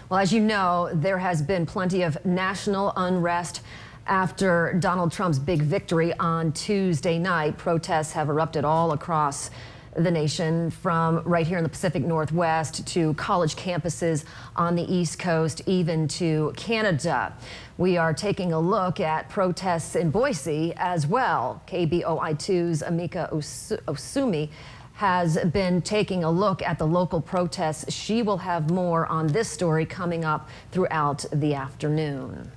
Well, as you know, there has been plenty of national unrest after Donald Trump's big victory on Tuesday night. Protests have erupted all across the nation, from right here in the Pacific Northwest to college campuses on the East Coast, even to Canada. We are taking a look at protests in Boise as well. KBOI2's Amika Osumi has been taking a look at the local protests. She will have more on this story coming up throughout the afternoon.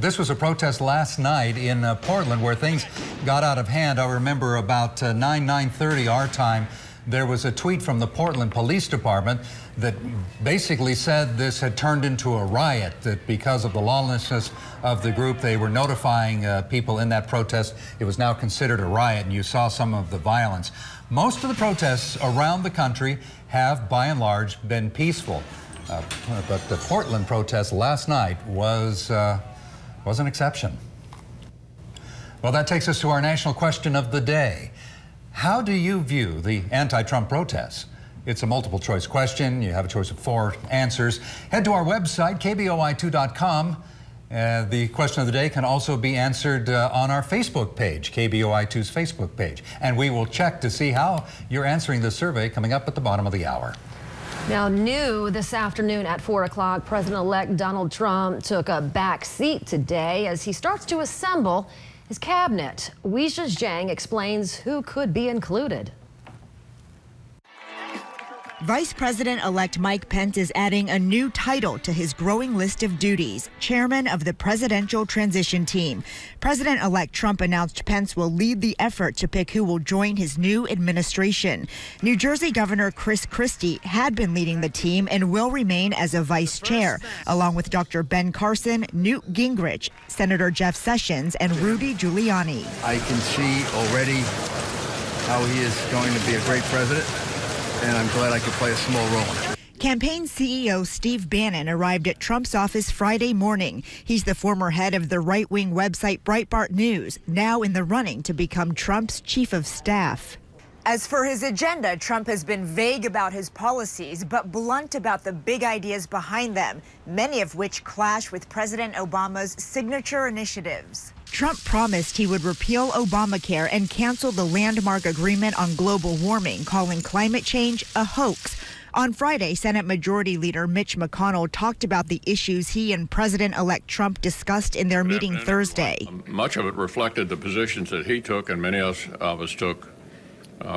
This was a protest last night in Portland where things got out of hand. I remember about 9:30 our time, there was a tweet from the Portland Police Department that basically said this had turned into a riot, that because of the lawlessness of the group, they were notifying people in that protest. It was now considered a riot, and you saw some of the violence. Most of the protests around the country have, by and large, been peaceful. But the Portland protest last night was an exception. Well, that takes us to our national question of the day. How do you view the anti-Trump protests? It's a multiple choice question. You have a choice of 4 answers. Head to our website, kboi2.com. The question of the day can also be answered on our Facebook page, KBOI2's Facebook page. And we will check to see how you're answering the survey coming up at the bottom of the hour. Now, new this afternoon at 4 o'clock, President-elect Donald Trump took a back seat today as he starts to assemble his cabinet. Weijia Jiang explains who could be included. Vice President-elect Mike Pence is adding a new title to his growing list of duties, chairman of the Presidential Transition Team. President-elect Trump announced Pence will lead the effort to pick who will join his new administration. New Jersey Governor Chris Christie had been leading the team and will remain as a vice chair, along with Dr. Ben Carson, Newt Gingrich, Senator Jeff Sessions, and Rudy Giuliani. I can see already how he is going to be a great president, and I'm glad I could play a small role in it. Campaign CEO Steve Bannon arrived at Trump's office Friday morning. He's the former head of the right-wing website Breitbart News, now in the running to become Trump's chief of staff. As for his agenda, Trump has been vague about his policies, but blunt about the big ideas behind them, many of which clash with President Obama's signature initiatives. Trump promised he would repeal Obamacare and cancel the landmark agreement on global warming, calling climate change a hoax. On Friday, Senate Majority Leader Mitch McConnell talked about the issues he and President-elect Trump discussed in their meeting Thursday. Much of it reflected the positions that he took and many of us took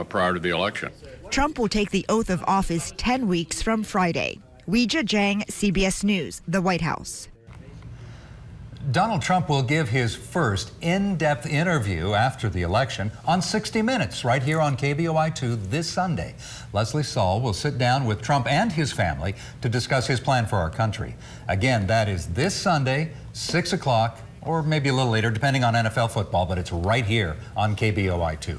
prior to the election. Trump will take the oath of office 10 weeks from Friday. Weijia Jiang, CBS News, the White House. Donald Trump will give his first in-depth interview after the election on 60 Minutes right here on KBOI2 this Sunday. Leslie Saul will sit down with Trump and his family to discuss his plan for our country. Again, that is this Sunday, 6 o'clock, or maybe a little later, depending on NFL football, but it's right here on KBOI2.